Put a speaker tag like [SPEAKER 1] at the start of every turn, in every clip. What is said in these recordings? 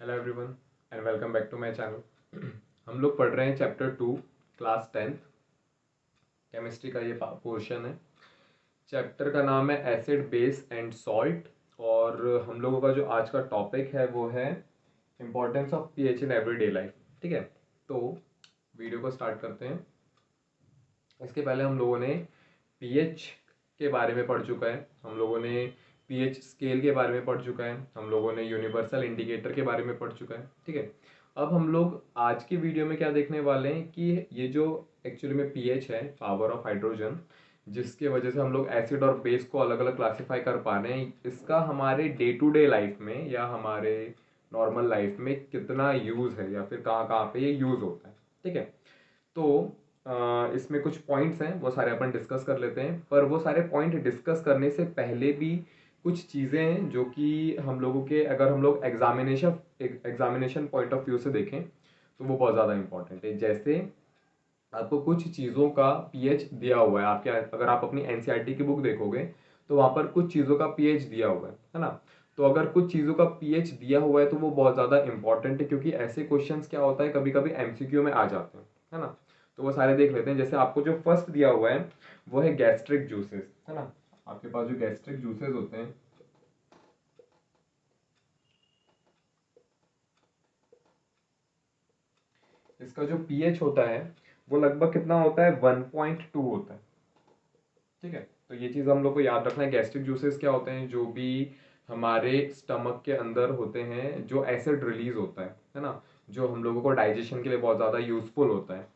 [SPEAKER 1] Hello everyone and welcome back to my channel. हम लोग पढ़ रहे हैं चैप्टर 2 क्लास 10th केमिस्ट्री का ये पोर्शन है। चैप्टर का नाम है एसिड बेस एंड सॉल्ट और हम लोगों का जो आज का टॉपिक है वो है importance of pH in everyday life. ठीक है, तो वीडियो को स्टार्ट करते हैं। इसके पहले हम लोगों ने पीएच के बारे में पढ़ चुका है, हम लोगों ने पीएच स्केल के बारे में पढ़ चुका है, हम लोगों ने यूनिवर्सल इंडिकेटर के बारे में पढ़ चुका है। ठीक है, अब हम लोग आज की वीडियो में क्या देखने वाले हैं कि ये जो एक्चुअली में पीएच है, पावर ऑफ हाइड्रोजन, जिसके वजह से हम लोग एसिड और बेस को अलग अलग क्लासीफाई कर पा रहे हैं, इसका हमारे डे टू डे लाइफ में या हमारे नॉर्मल लाइफ में कितना यूज़ है या फिर कहाँ कहाँ पे ये यूज़ होता है। ठीक है, तो इसमें कुछ पॉइंट्स हैं, वो सारे अपन डिस्कस कर लेते हैं। पर वो सारे पॉइंट डिस्कस करने से पहले भी कुछ चीज़ें हैं जो कि हम लोगों के, अगर हम लोग एग्जामिनेशन पॉइंट ऑफ व्यू से देखें तो वो बहुत ज़्यादा इंपॉर्टेंट है। जैसे आपको कुछ चीज़ों का पीएच दिया हुआ है, आपके अगर आप अपनी एनसीईआरटी की बुक देखोगे तो वहाँ पर कुछ चीज़ों का पीएच दिया हुआ है ना। तो अगर कुछ चीज़ों का पीएच दिया हुआ है तो वो बहुत ज़्यादा इंपॉर्टेंट है, क्योंकि ऐसे क्वेश्चंस क्या होता है कभी कभी एमसीक्यू में आ जाते हैं, है ना। तो वो सारे देख लेते हैं। जैसे आपको जो फर्स्ट दिया हुआ है वो है गैस्ट्रिक जूसेस, है ना। आपके पास जो गैस्ट्रिक जूसेस होते हैं, इसका जो पीएच होता है वो लगभग कितना होता है, 1.2 होता है। ठीक है, तो ये चीज़ हम लोग को याद रखना है। गैस्ट्रिक जूसेस क्या होते हैं, जो भी हमारे स्टमक के अंदर होते हैं, जो एसिड रिलीज होता है ना, जो हम लोगों को डाइजेशन के लिए बहुत ज़्यादा यूजफुल होता है।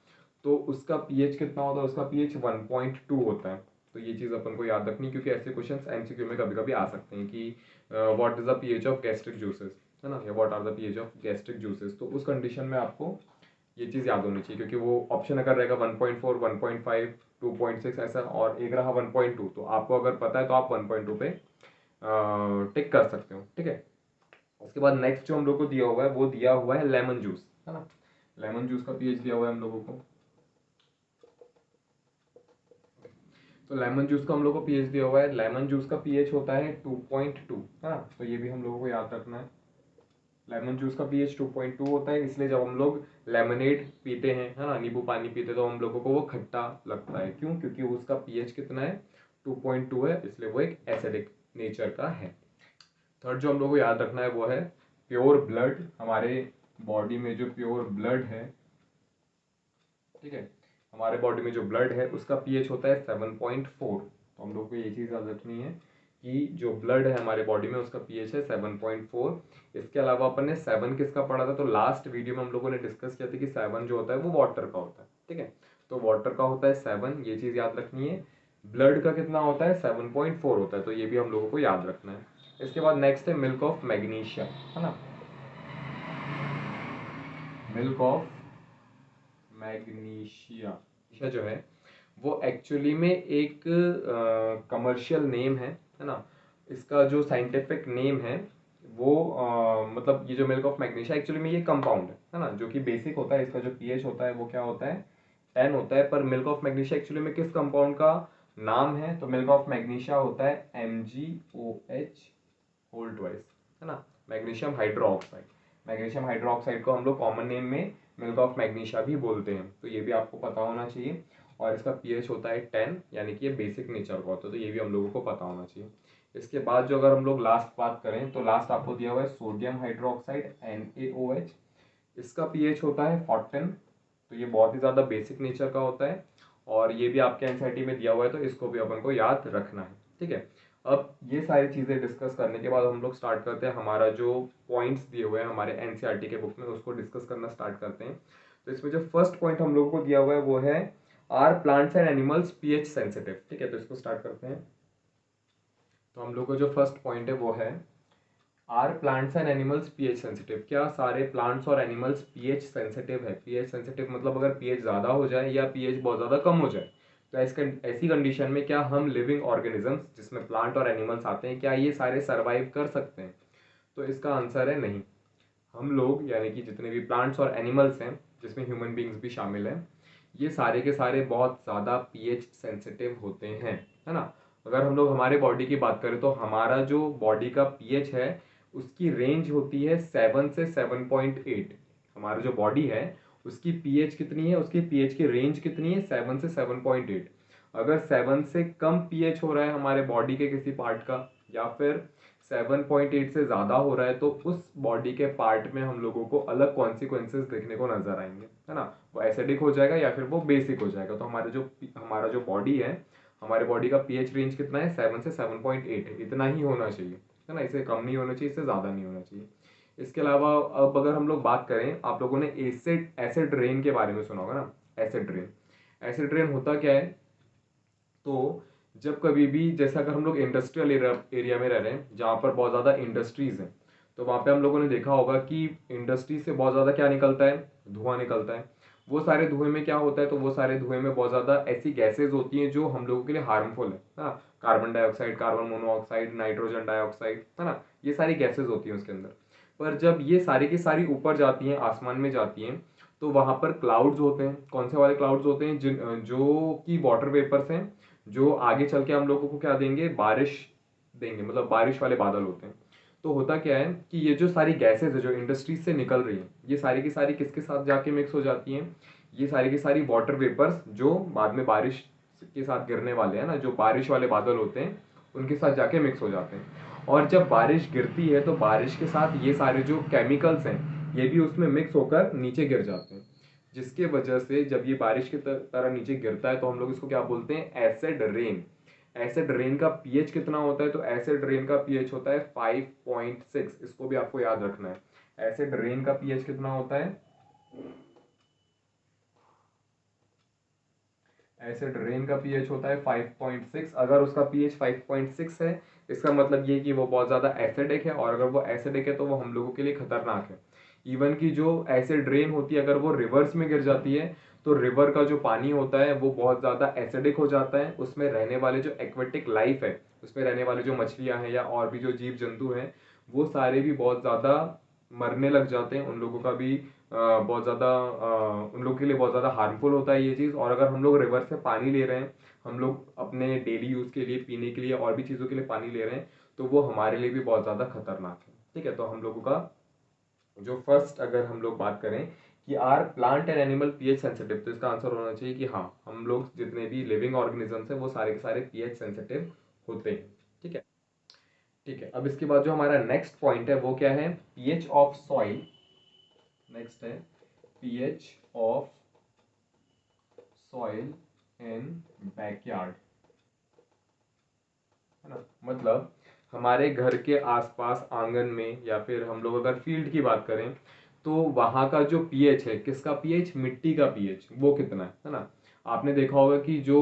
[SPEAKER 1] तो उसका पीएच कितना होता है, उसका पीएच 1.2 होता है। तो ये चीज़ अपन को याद रखनी, क्योंकि ऐसे क्वेश्चंस एमसीक्यू में कभी कभी आ सकते हैं कि what is the pH of gastric juices, है ना, या what are the pH of gastric juices. तो उस कंडीशन में आपको ये चीज़ याद होनी चाहिए, क्योंकि वो ऑप्शन अगर रहेगा 1.4, 1.5, 2.6 ऐसा, और एक रहा 1.2, तो आपको अगर पता है तो आप 1.2 पे टिक कर सकते हो। ठीक है, उसके बाद नेक्स्ट जो हम लोग को दिया हुआ है वो दिया हुआ है लेमन जूस, है ना। लेमन जूस का पीएच दिया हुआ है हम लोगों को। तो लेमन जूस का हम लोग को पीएच दिया हुआ है, लेमन जूस का पीएच होता है 2.2, है ना। तो ये भी हम लोगों को याद रखना है। लेमन जूस का पीएच 2.2 होता है, इसलिए जब हम लोग लेमनेड पीते हैं, है ना, नींबू पानी पीते हैं, तो हम लोगों को वो खट्टा लगता है। क्यों? क्योंकि उसका पीएच कितना है, 2.2 है, इसलिए वो एक एसिडिक नेचर का है। थर्ड जो हम लोग को याद रखना है वो है प्योर ब्लड। हमारे बॉडी में जो प्योर ब्लड है, ठीक है, हमारे बॉडी में जो ब्लड है उसका पीएच होता है 7.4। तो हम लोग को ये चीज़ याद रखनी है कि जो ब्लड है हमारे बॉडी में उसका पीएच है 7.4। इसके अलावा अपन ने 7 किसका पढ़ा था, तो लास्ट वीडियो में हम लोगों ने डिस्कस किया था कि 7 जो होता है वो वाटर का होता है। ठीक है, तो वाटर का होता है 7, ये चीज़ याद रखनी है। ब्लड का कितना होता है, 7.4 होता है, तो ये भी हम लोगों को याद रखना है। इसके बाद नेक्स्ट है मिल्क ऑफ मैग्नीशिया, है ना। मिल्क ऑफ मैग्नीशिया, मैग्नीशिया जो है वो एक्चुअली में एक कमर्शियल नेम है ना। इसका जो साइंटिफिक नेम है वो मतलब ये जो मिल्क ऑफ मैग्नीशिया एक्चुअली में ये कंपाउंड है ना, जो कि बेसिक होता है। इसका जो पीएच होता है वो क्या होता है, 10 होता है। पर मिल्क ऑफ मैग्नीशिया एक्चुअली में किस कंपाउंड का नाम है, तो मिल्क ऑफ मैग्नीशिया होता है MgOH होल ट्वाइस, है ना, मैग्नीशियम हाइड्रोक्साइड। मैग्नीशियम हाइड्रोक्साइड को हम लोग कॉमन नेम में मिल्क ऑफ मैग्नीशिया भी बोलते हैं, तो ये भी आपको पता होना चाहिए। और इसका पीएच होता है 10, यानी कि ये बेसिक नेचर का होता है, तो ये भी हम लोगों को पता होना चाहिए। इसके बाद जो अगर हम लोग लास्ट बात करें तो लास्ट आपको दिया हुआ है सोडियम हाइड्रोक्साइड NaOH। इसका पीएच होता है 14, तो ये बहुत ही ज़्यादा बेसिक नेचर का होता है, और ये भी आपके एनसीईआरटी में दिया हुआ है, तो इसको भी अपन को याद रखना है। ठीक है, अब ये सारी चीज़ें डिस्कस करने के बाद हम लोग स्टार्ट करते हैं हमारा जो पॉइंट्स दिए हुए हैं हमारे एनसीईआरटी के बुक में, उसको डिस्कस करना स्टार्ट करते हैं। तो इसमें जो फर्स्ट पॉइंट हम लोगों को दिया हुआ है वो है are plants and animals pH sensitive. ठीक है, तो इसको स्टार्ट करते हैं। तो हम लोग का जो फर्स्ट पॉइंट है वो है are plants and animals pH sensitive. क्या सारे प्लांट्स और एनिमल्स पीएच सेंसिटिव है? पीएच सेंसिटिव मतलब अगर पीएच ज़्यादा हो जाए या पीएच बहुत ज़्यादा कम हो जाए, तो ऐसी कंडीशन में क्या हम लिविंग ऑर्गेनिजम्स जिसमें प्लांट और एनिमल्स आते हैं, क्या ये सारे सर्वाइव कर सकते हैं? तो इसका आंसर है नहीं। हम लोग यानी कि जितने भी प्लांट्स और एनिमल्स हैं, जिसमें ह्यूमन बींग्स भी शामिल हैं, ये सारे के सारे बहुत ज़्यादा पीएच सेंसिटिव होते हैं, है ना। अगर हम लोग हमारे बॉडी की बात करें तो हमारा जो बॉडी का पीएच है उसकी रेंज होती है 7 से 7.8। हमारा जो बॉडी है उसकी पीएच कितनी है, उसकी पीएच की रेंज कितनी है, 7 से 7.8। अगर 7 से कम पीएच हो रहा है हमारे बॉडी के किसी पार्ट का, या फिर 7.8 से ज़्यादा हो रहा है, तो उस बॉडी के पार्ट में हम लोगों को अलग कॉन्सिक्वेंसेस देखने को नजर आएंगे, है ना। वो एसिडिक हो जाएगा या फिर वो बेसिक हो जाएगा। तो हमारा जो बॉडी है, हमारे बॉडी का पीएच रेंज कितना है, 7 से 7.8 है। इतना ही होना चाहिए, है ना। इससे कम नहीं होना चाहिए, इससे ज़्यादा नहीं होना चाहिए। इसके अलावा अब अगर हम लोग बात करें, आप लोगों ने एसिड एसिड रेन के बारे में सुना होगा ना। एसिड रेन, एसिड रेन होता क्या है, तो जब कभी भी, जैसे अगर हम लोग इंडस्ट्रियल एरिया में रह रहे हैं जहाँ पर बहुत ज़्यादा इंडस्ट्रीज हैं, तो वहाँ पे हम लोगों ने देखा होगा कि इंडस्ट्री से बहुत ज़्यादा क्या निकलता है, धुआं निकलता है। वो सारे धुएं में क्या होता है, तो वो सारे धुएं में बहुत ज़्यादा ऐसी गैसेज होती हैं जो हम लोगों के लिए हार्मफुल है ना। Carbon dioxide, carbon monoxide, nitrogen dioxide, है ना। ये सारी गैसेज होती हैं उसके अंदर। पर जब ये सारी की सारी ऊपर जाती हैं, आसमान में जाती हैं, तो वहाँ पर क्लाउड्स होते हैं। कौन से वाले क्लाउड्स होते हैं, जो कि वाटर वेपर्स हैं, जो आगे चल के हम लोगों को क्या देंगे, बारिश देंगे, मतलब बारिश वाले बादल होते हैं। तो होता क्या है कि ये जो सारी गैसेज है जो इंडस्ट्रीज से निकल रही हैं, ये सारी की सारी किसके साथ जाके मिक्स हो जाती हैं, ये सारी की सारी वाटर वेपर्स जो बाद में बारिश के साथ गिरने वाले हैं ना, जो बारिश वाले बादल होते हैं, उनके साथ जाके मिक्स हो जाते हैं। और जब बारिश गिरती है तो बारिश के साथ ये सारे जो केमिकल्स हैं ये भी उसमें मिक्स होकर नीचे गिर जाते हैं, जिसके वजह से जब ये बारिश की तरह नीचे गिरता है तो हम लोग इसको क्या बोलते हैं, एसिड रेन। एसिड रेन का पीएच कितना होता है, तो एसिड रेन का पीएच होता है 5.6। इसको भी आपको याद रखना है। एसिड रेन का पीएच कितना होता है, एसिड रेन का पीएच होता है 5.6। अगर उसका पीएच 5.6 है, इसका मतलब ये कि वो बहुत ज़्यादा एसिडिक है, और अगर वो एसिडिक है तो वो हम लोगों के लिए खतरनाक है। इवन कि जो एसिड रेन होती है, अगर वो रिवर्स में गिर जाती है, तो रिवर का जो पानी होता है वो बहुत ज़्यादा एसिडिक हो जाता है। उसमें रहने वाले जो एक्वेटिक लाइफ है, उसमें रहने वाले जो मछलियाँ हैं या और भी जो जीव जंतु हैं, वो सारे भी बहुत ज़्यादा मरने लग जाते हैं। उन लोगों का भी बहुत ज़्यादा उन लोगों के लिए बहुत ज़्यादा हार्मफुल होता है ये चीज़। और अगर हम लोग रिवर से पानी ले रहे हैं, हम लोग अपने डेली यूज़ के लिए, पीने के लिए और भी चीज़ों के लिए पानी ले रहे हैं, तो वो हमारे लिए भी बहुत ज़्यादा खतरनाक है। ठीक है, तो हम लोगों का जो फर्स्ट, अगर हम लोग बात करें कि are plant and animal pH sensitive, तो इसका आंसर होना चाहिए कि हाँ, हम लोग जितने भी लिविंग ऑर्गेनिजम्स हैं वो सारे के सारे पीएच सेंसिटिव होते हैं। ठीक है। ठीक है, अब इसके बाद जो हमारा नेक्स्ट पॉइंट है वो क्या है, पीएच ऑफ सॉइल। नेक्स्ट है pH of soil in backyard, है ना। मतलब हमारे घर के आसपास आंगन में, या फिर हम लोग अगर फील्ड की बात करें, तो वहाँ का जो पीएच है, किसका पीएच, मिट्टी का पीएच, वो कितना है ना। आपने देखा होगा कि जो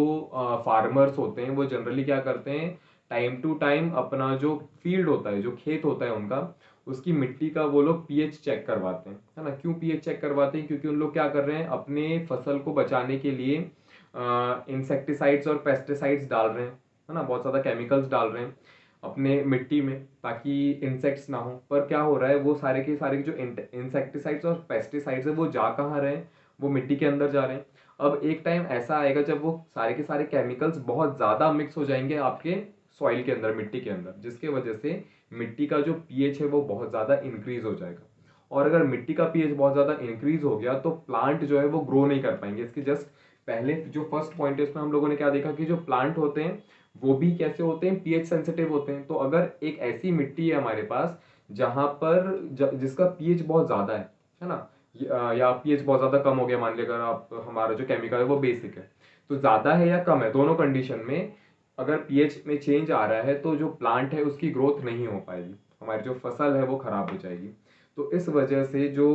[SPEAKER 1] फार्मर्स होते हैं वो जनरली क्या करते हैं, टाइम टू टाइम अपना जो फील्ड होता है, जो खेत होता है उनका, उसकी मिट्टी का वो लोग पीएच चेक करवाते हैं, है ना। क्यों पीएच चेक करवाते हैं, क्योंकि उन लोग क्या कर रहे हैं, अपने फसल को बचाने के लिए इंसेक्टिसाइड्स और पेस्टिसाइड्स डाल रहे हैं, है ना। बहुत ज़्यादा केमिकल्स डाल रहे हैं अपने मिट्टी में ताकि इंसेक्ट्स ना हो। पर क्या हो रहा है, वो सारे के सारे जो इंसेक्टिसाइड्स और पेस्टिसाइड्स है वो जा कहाँ रहे हैं, वो मिट्टी के अंदर जा रहे हैं। अब एक टाइम ऐसा आएगा जब वो सारे के सारे केमिकल्स बहुत ज़्यादा मिक्स हो जाएंगे आपके सॉइल के अंदर, मिट्टी के अंदर, जिसके वजह से मिट्टी का जो पीएच है वो बहुत ज़्यादा इंक्रीज हो जाएगा। और अगर मिट्टी का पीएच बहुत ज़्यादा इंक्रीज हो गया तो प्लांट जो है वो ग्रो नहीं कर पाएंगे। इसके जस्ट पहले जो फर्स्ट पॉइंट है उसमें हम लोगों ने क्या देखा कि जो प्लांट होते हैं वो भी कैसे होते हैं, पीएच सेंसिटिव होते हैं। तो अगर एक ऐसी मिट्टी है हमारे पास जहां पर जिसका पीएच बहुत ज्यादा है ना, या पीएच बहुत ज्यादा कम हो गया, मान लिया अगर आप, हमारा जो केमिकल है वो बेसिक है, तो ज्यादा है या कम है, दोनों कंडीशन में अगर पीएच में चेंज आ रहा है तो जो प्लांट है उसकी ग्रोथ नहीं हो पाएगी, हमारी जो फसल है वो खराब हो जाएगी। तो इस वजह से जो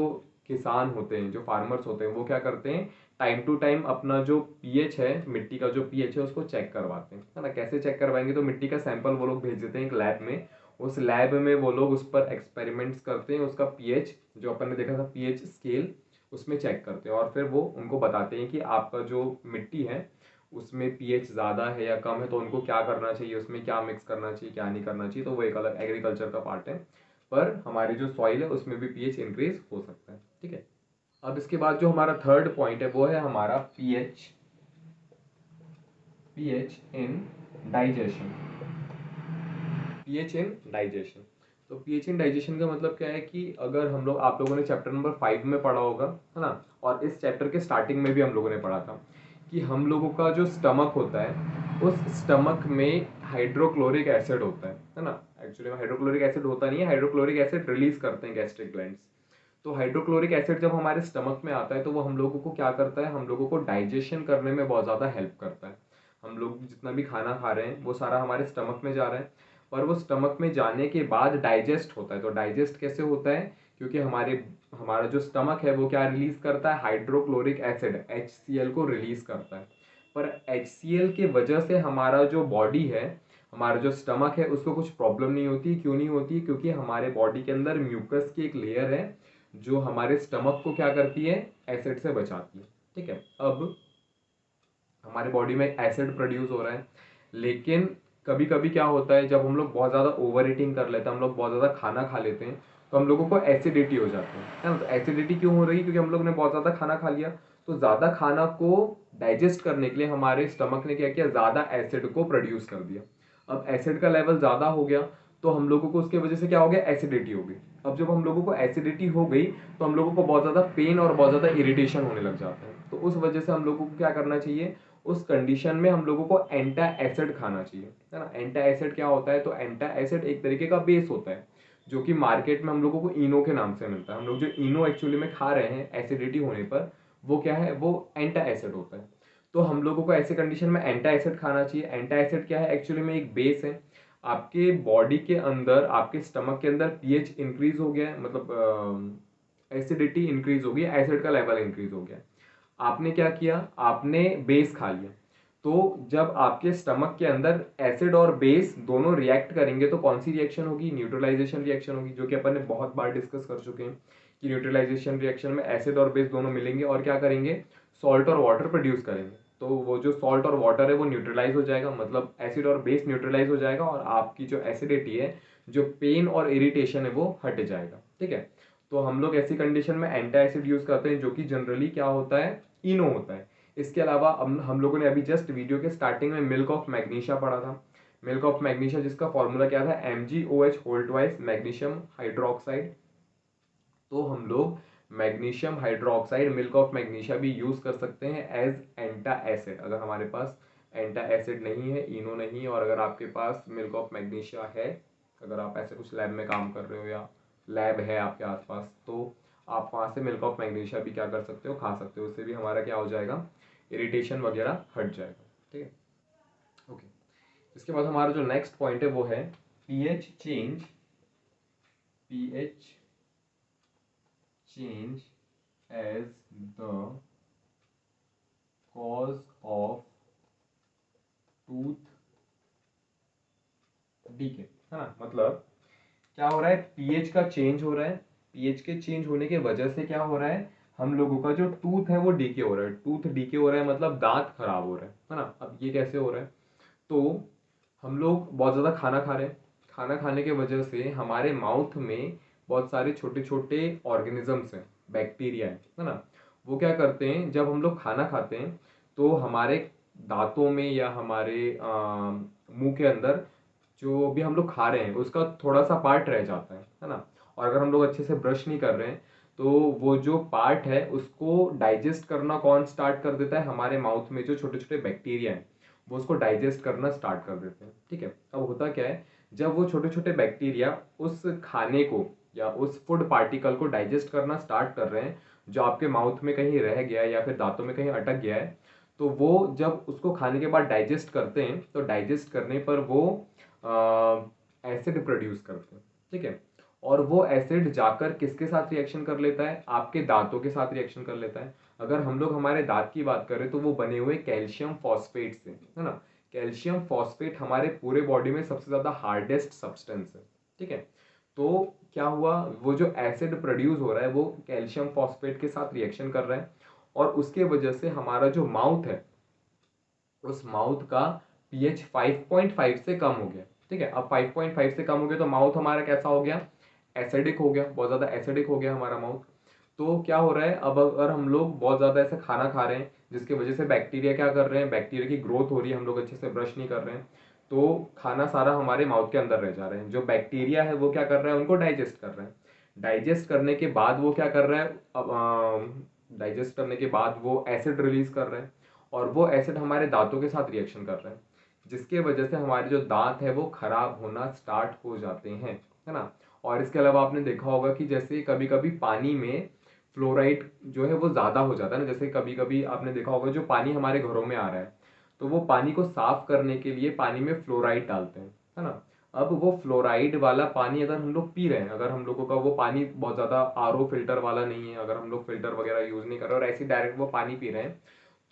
[SPEAKER 1] किसान होते हैं, जो फार्मर्स होते हैं, वो क्या करते हैं, टाइम टू टाइम अपना जो पीएच है, मिट्टी का जो पीएच है उसको चेक करवाते हैं, है ना। कैसे चेक करवाएंगे, तो मिट्टी का सैंपल वो लोग भेज देते हैं एक लैब में। उस लैब में वो लोग उस पर एक्सपेरिमेंट्स करते हैं, उसका पीएच जो अपन ने देखा था पीएच स्केल, उसमें चेक करते हैं, और फिर वो उनको बताते हैं कि आपका जो मिट्टी है उसमें पीएच ज़्यादा है या कम है, तो उनको क्या करना चाहिए, उसमें क्या मिक्स करना चाहिए, क्या नहीं करना चाहिए। तो वो एक अलग एग्रीकल्चर का पार्ट है, पर हमारी जो सॉइल है उसमें भी पीएच इंक्रीज हो सकता है। ठीक है, अब इसके बाद जो हमारा थर्ड पॉइंट है वो है हमारा pH, pH in digestion, pH in digestion. तो पीएच इन डाइजेशन का मतलब क्या है कि अगर हम लोग, आप लोगों ने चैप्टर नंबर 5 में पढ़ा होगा, है ना, और इस चैप्टर के स्टार्टिंग में भी हम लोगों ने पढ़ा था कि हम लोगों का जो स्टमक होता है उस स्टमक में हाइड्रोक्लोरिक एसिड होता है ना। एक्चुअली में हाइड्रोक्लोरिक एसिड होता नहीं है, हाइड्रोक्लोरिक एसिड रिलीज करते हैं गैस्ट्रिक ग्लैंड्स। तो हाइड्रोक्लोरिक एसिड जब हमारे स्टमक में आता है तो वो हम लोगों को क्या करता है, हम लोगों को डाइजेशन करने में बहुत ज़्यादा हेल्प करता है। हम लोग जितना भी खाना खा रहे हैं वो सारा हमारे स्टमक में जा रहा है, और वो स्टमक में जाने के बाद डाइजेस्ट होता है। तो डाइजेस्ट कैसे होता है, क्योंकि हमारा जो स्टमक है वो क्या रिलीज करता है, हाइड्रोक्लोरिक एसिड HCl को रिलीज करता है। पर HCl के वजह से हमारा जो बॉडी है, हमारा जो स्टमक है, उसको कुछ प्रॉब्लम नहीं होती। क्यों नहीं होती, क्योंकि हमारे बॉडी के अंदर म्यूकस की एक लेयर है जो हमारे स्टमक को क्या करती है, एसिड से बचाती है। ठीक है, अब हमारे बॉडी में एसिड प्रोड्यूस हो रहा है, लेकिन कभी कभी क्या होता है, जब हम लोग बहुत ज़्यादा ओवर ईटिंग कर लेते हैं, हम लोग बहुत ज़्यादा खाना खा लेते हैं, तो हम लोगों को एसिडिटी हो जाती है ना। तो एसिडिटी क्यों हो रही है, क्योंकि हम लोग ने बहुत ज़्यादा खाना खा लिया। तो ज़्यादा खाना को डाइजेस्ट करने के लिए हमारे स्टमक ने क्या किया, ज़्यादा एसिड को प्रोड्यूस कर दिया। अब एसिड का लेवल ज़्यादा हो गया तो हम लोगों को उसके वजह से क्या हो गया, एसिडिटी हो गई। अब जब हम लोगों को एसिडिटी हो गई तो हम लोगों को बहुत ज़्यादा पेन और बहुत ज़्यादा इरिटेशन होने लग जाता है। तो उस वजह से हम लोगों को क्या करना चाहिए, उस कंडीशन में हम लोगों को एंटा एसिड खाना चाहिए, है ना। एंटा एसिड क्या होता है, तो एंटा एसिड एक तरीके का बेस होता है जो कि मार्केट में हम लोगों को इनो के नाम से मिलता है। हम लोग जो इनो एक्चुअली में खा रहे हैं एसिडिटी होने पर, वो क्या है, वो एंटा एसिड होता है। तो हम लोगों को ऐसे कंडीशन में एंटा एसिड खाना चाहिए। एंटा एसिड क्या है, एक्चुअली में एक बेस है। आपके बॉडी के अंदर, आपके स्टमक के अंदर पीएच इंक्रीज हो गया है, मतलब एसिडिटी इंक्रीज हो गई, एसिड का लेवल इंक्रीज हो गया। आपने क्या किया, आपने बेस खा लिया। तो जब आपके स्टमक के अंदर एसिड और बेस दोनों रिएक्ट करेंगे तो कौन सी रिएक्शन होगी, न्यूट्रलाइजेशन रिएक्शन होगी, जो कि अपन ने बहुत बार डिस्कस कर चुके हैं कि न्यूट्रलाइजेशन रिएक्शन में एसिड और बेस दोनों मिलेंगे और क्या करेंगे, सॉल्ट और वाटर प्रोड्यूस करेंगे। तो वो जो सॉल्ट और वाटर है वो न्यूट्रलाइज हो जाएगा, मतलब एसिड और बेस न्यूट्रलाइज हो जाएगा, और आपकी जो एसिडिटी है, जो पेन और इरिटेशन है, वो हट जाएगा। ठीक है, तो हम लोग ऐसी कंडीशन में एंटा एसिड यूज करते हैं, जो कि जनरली क्या होता है, इनो होता है। इसके अलावा हम लोगों ने अभी जस्ट वीडियो के स्टार्टिंग में मिल्क ऑफ मैग्नीशिया पढ़ा था। मिल्क ऑफ मैग्नीशिया जिसका फॉर्मूला क्या था, MgOH whole twice magnesium hydroxide. तो हम लोग magnesium hydroxide, milk of magnesia भी यूज कर सकते हैं एज एंटा एसिड। अगर हमारे पास एंटा एसिड नहीं है, इनो नहीं है, और अगर आपके पास मिल्क ऑफ मैग्नीशिया है, अगर आप ऐसे कुछ लैब में काम कर रहे हो या लैब है आपके आसपास, तो आप वहाँ से मिल्क ऑफ मैग्नीशिया भी क्या कर सकते हो, खा सकते हो। उससे भी हमारा क्या हो जाएगा, इरिटेशन वगैरह हट जाएगा। ठीक है, ओके। इसके बाद हमारा जो नेक्स्ट पॉइंट है वो है pH change, pH change as the cause of tooth decay, है ना। मतलब क्या हो रहा है, पीएच का चेंज हो रहा है। पीएच के चेंज होने के वजह से क्या हो रहा है, हम लोगों का जो टूथ है वो डीके हो रहा है। टूथ डीके हो रहा है मतलब दांत खराब हो रहा है ना। अब ये कैसे हो रहा है, तो हम लोग बहुत ज़्यादा खाना खा रहे हैं। खाना खाने के वजह से हमारे माउथ में बहुत सारे छोटे छोटे ऑर्गेनिजम्स हैं, बैक्टीरिया है ना। वो क्या करते हैं, जब हम लोग खाना खाते हैं तो हमारे दांतों में या हमारे मुंह के अंदर जो भी हम लोग खा रहे हैं उसका थोड़ा सा पार्ट रह जाता है ना। और अगर हम लोग अच्छे से ब्रश नहीं कर रहे हैं तो वो जो पार्ट है उसको डाइजेस्ट करना कौन स्टार्ट कर देता है, हमारे माउथ में जो छोटे छोटे बैक्टीरिया हैं वो उसको डाइजेस्ट करना स्टार्ट कर देते हैं। ठीक है, अब होता क्या है, जब वो छोटे छोटे बैक्टीरिया उस खाने को या उस फूड पार्टिकल को डाइजेस्ट करना स्टार्ट कर रहे हैं, जो आपके माउथ में कहीं रह गया है या फिर दांतों में कहीं अटक गया है, तो वो जब उसको खाने के बाद डाइजेस्ट करते हैं तो डाइजेस्ट करने पर वो एसिड प्रोड्यूस करते हैं। ठीक है, और वो एसिड जाकर किसके साथ रिएक्शन कर लेता है, आपके दांतों के साथ रिएक्शन कर लेता है। अगर हम लोग हमारे दांत की बात करें तो वो बने हुए कैल्शियम फॉस्फेट से, है ना। कैल्शियम फॉस्फेट हमारे पूरे बॉडी में सबसे ज्यादा हार्डेस्ट सब्सटेंस है। ठीक है, तो क्या हुआ, वो जो एसिड प्रोड्यूस हो रहा है वो कैल्शियम फॉस्फेट के साथ रिएक्शन कर रहा है, और उसके वजह से हमारा जो माउथ है उस माउथ का पीएच 5.5 से कम हो गया। ठीक है, अब 5.5 से कम हो गया तो माउथ हमारा कैसा हो गया, एसिडिक हो गया, बहुत ज़्यादा एसिडिक हो गया हमारा माउथ। तो क्या हो रहा है, अब अगर हम लोग बहुत ज़्यादा ऐसे खाना खा रहे हैं जिसकी वजह से बैक्टीरिया क्या कर रहे हैं, बैक्टीरिया की ग्रोथ हो रही है, हम लोग अच्छे से ब्रश नहीं कर रहे हैं, तो खाना सारा हमारे माउथ के अंदर रह जा रहे हैं। जो बैक्टीरिया है वो क्या कर रहा है, उनको डाइजेस्ट कर रहे हैं। डाइजेस्ट करने के बाद वो क्या कर रहा है, अब डाइजेस्ट करने के बाद वो एसिड रिलीज कर रहे हैं, और वो एसिड हमारे दांतों के साथ रिएक्शन कर रहे हैं, जिसके वजह से हमारे जो दांत है वो खराब होना स्टार्ट हो जाते हैं, है ना। और इसके अलावा आपने देखा होगा कि जैसे कभी कभी पानी में फ्लोराइड जो है वो ज़्यादा हो जाता है ना। जैसे कभी कभी आपने देखा होगा जो पानी हमारे घरों में आ रहा है, तो वो पानी को साफ करने के लिए पानी में फ्लोराइड डालते हैं, है ना। अब वो फ्लोराइड वाला पानी अगर हम लोग पी रहे हैं, अगर हम लोगों का वो पानी बहुत ज़्यादा आरओ फिल्टर वाला नहीं है, अगर हम लोग फिल्टर वगैरह यूज़ नहीं कर रहे और ऐसे डायरेक्ट वो पानी पी रहे हैं,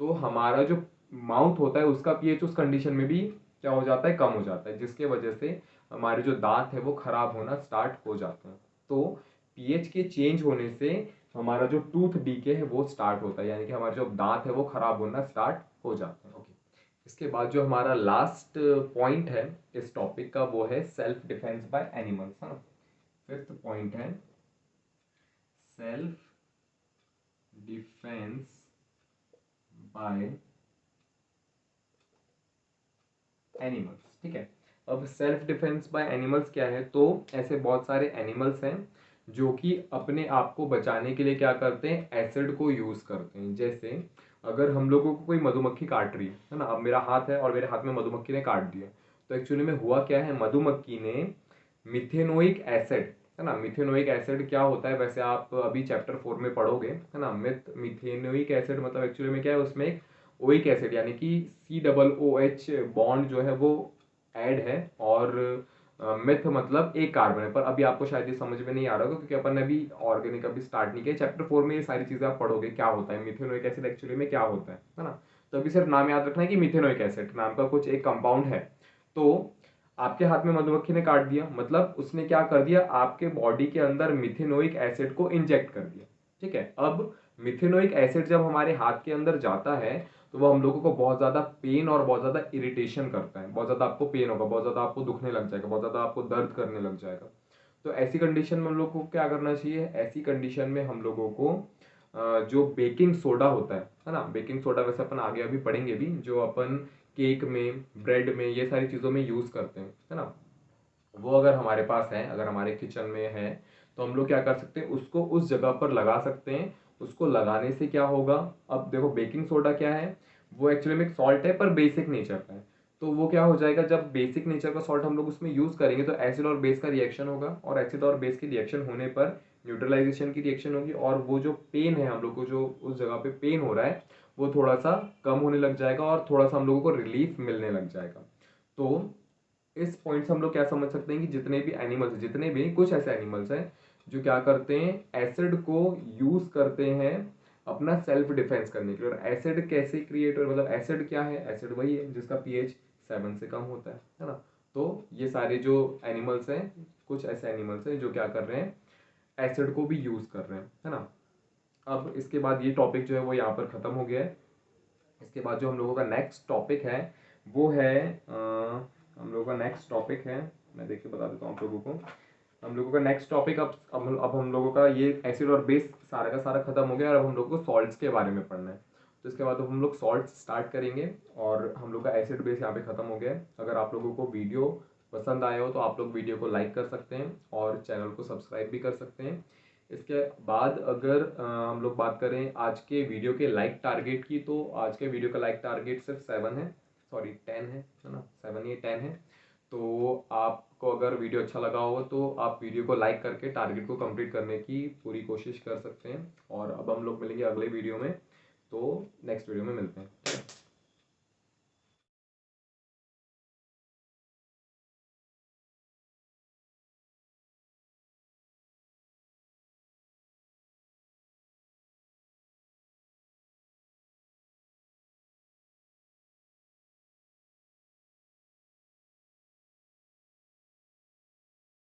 [SPEAKER 1] तो हमारा जो माउथ होता है उसका पीएच उस कंडीशन में भी क्या हो जाता है, कम हो जाता है, जिसके वजह से हमारे जो दांत है वो खराब होना स्टार्ट हो जाते हैं। तो पीएच के चेंज होने से हमारा जो टूथ डीके है वो स्टार्ट होता है, यानी कि हमारे जो दांत है वो खराब होना स्टार्ट हो जाते हैं। ओके, इसके बाद जो हमारा लास्ट पॉइंट है इस टॉपिक का वो है सेल्फ डिफेंस बाय एनिमल्स, है ना। फिफ्थ पॉइंट है सेल्फ डिफेंस बाय एनिमल्स, ठीक है। अब सेल्फ डिफेंस बाय एनिमल्स क्या है, तो ऐसे बहुत सारे एनिमल्स हैं जो कि अपने आप को बचाने के लिए क्या करते हैं, एसिड को यूज करते हैं। जैसे अगर हम लोगों को कोई मधुमक्खी काट रही है ना, अब मेरा हाथ है और मेरे हाथ में मधुमक्खी ने काट दिया, तो एक्चुअली में हुआ क्या है, मधुमक्खी ने मिथेनोइक एसिड, है ना। मिथेनोइक एसिड क्या होता है, वैसे आप अभी चैप्टर 4 में पढ़ोगे, है ना। मिथेनोइक एसिड मतलब एक्चुअली में क्या है, उसमें एक ओइक एसिड यानी कि COOH बॉन्ड जो है वो ऐड है, और मिथ मतलब एक कार्बन है। पर अभी आपको शायद ये समझ में नहीं आ रहा होगा क्योंकि अपन ने अभी ऑर्गेनिक अभी स्टार्ट नहीं किया। चैप्टर 4 में ये सारी चीजें आप पढ़ोगे क्या होता है, मिथेनोइक एसिड एक्चुअली में क्या होता है ना। तो अभी सिर्फ नाम याद रखना है कि मिथेनोइक एसिड नाम का कुछ एक कंपाउंड है। तो आपके हाथ में मधुमक्खी ने काट दिया, मतलब उसने क्या कर दिया, आपके बॉडी के अंदर मिथेनोइक एसिड को इंजेक्ट कर दिया, ठीक है। अब मिथेनोइक एसिड जब हमारे हाथ के अंदर जाता है तो वो हम लोगों को बहुत ज्यादा पेन और बहुत ज्यादा इरिटेशन करता है। बहुत ज्यादा आपको पेन होगा, बहुत ज्यादा आपको दुखने लग जाएगा, बहुत ज्यादा आपको दर्द करने लग जाएगा। तो ऐसी कंडीशन में हम लोग को क्या करना चाहिए, ऐसी कंडीशन में हम लोगों को जो बेकिंग सोडा होता है ना, बेकिंग सोडा वैसे अपन आगे अभी पढ़ेंगे भी, जो अपन केक में, ब्रेड में, ये सारी चीज़ों में यूज़ करते हैं, है ना। वो अगर हमारे पास है, अगर हमारे किचन में है, तो हम लोग क्या कर सकते हैं, उसको उस जगह पर लगा सकते हैं। उसको लगाने से क्या होगा, अब देखो बेकिंग सोडा क्या है, वो एक्चुअली में एक सॉल्ट है पर बेसिक नेचर का है। तो वो क्या हो जाएगा, जब बेसिक नेचर का सॉल्ट हम लोग उसमें यूज करेंगे तो एसिड और बेस का रिएक्शन होगा, और एसिड और बेस के रिएक्शन होने पर न्यूट्रलाइजेशन की रिएक्शन होगी, और वो जो पेन है हम लोग को, जो उस जगह पे पेन हो रहा है, वो थोड़ा सा कम होने लग जाएगा और थोड़ा सा हम लोगों को रिलीफ मिलने लग जाएगा। तो इस पॉइंट से हम लोग क्या समझ सकते हैं कि जितने भी एनिमल्स, जितने भी कुछ ऐसे एनिमल्स हैं जो क्या करते हैं, एसिड को यूज करते हैं अपना सेल्फ डिफेंस करने के लिए। और एसिड कैसे क्रिएट हो, मतलब एसिड क्या है, एसिड वही है जिसका पीएच 7 से कम होता है ना। तो ये सारे जो एनिमल्स हैं, कुछ ऐसे एनिमल्स हैं जो क्या कर रहे हैं, एसिड को भी यूज कर रहे हैं, है ना। अब इसके बाद ये टॉपिक जो है वो यहाँ पर खत्म हो गया है। इसके बाद जो हम लोगों का नेक्स्ट टॉपिक है वो है हम लोगों का नेक्स्ट टॉपिक है, मैं देख के बता देता हूँ आप लोगों को। हम लोगों का नेक्स्ट टॉपिक अब हम लोगों का ये एसिड और बेस सारा का सारा खत्म हो गया, और अब हम लोगों को सॉल्ट्स के बारे में पढ़ना है। तो इसके बाद हम लोग सॉल्ट स्टार्ट करेंगे, और हम लोग का एसिड बेस यहाँ पे खत्म हो गया है। अगर आप लोगों को वीडियो पसंद आया हो तो आप लोग वीडियो को लाइक कर सकते हैं और चैनल को सब्सक्राइब भी कर सकते हैं। इसके बाद अगर हम लोग बात करें आज के वीडियो के लाइक टारगेट की, तो आज के वीडियो का लाइक टारगेट सिर्फ 7 है, सॉरी 10 है ना, 7 या 10 है। तो आपको अगर वीडियो अच्छा लगा हो तो आप वीडियो को लाइक करके टारगेट को कंप्लीट करने की पूरी कोशिश कर सकते हैं। और अब हम लोग मिलेंगे अगले वीडियो में, तो नेक्स्ट वीडियो में मिलते हैं।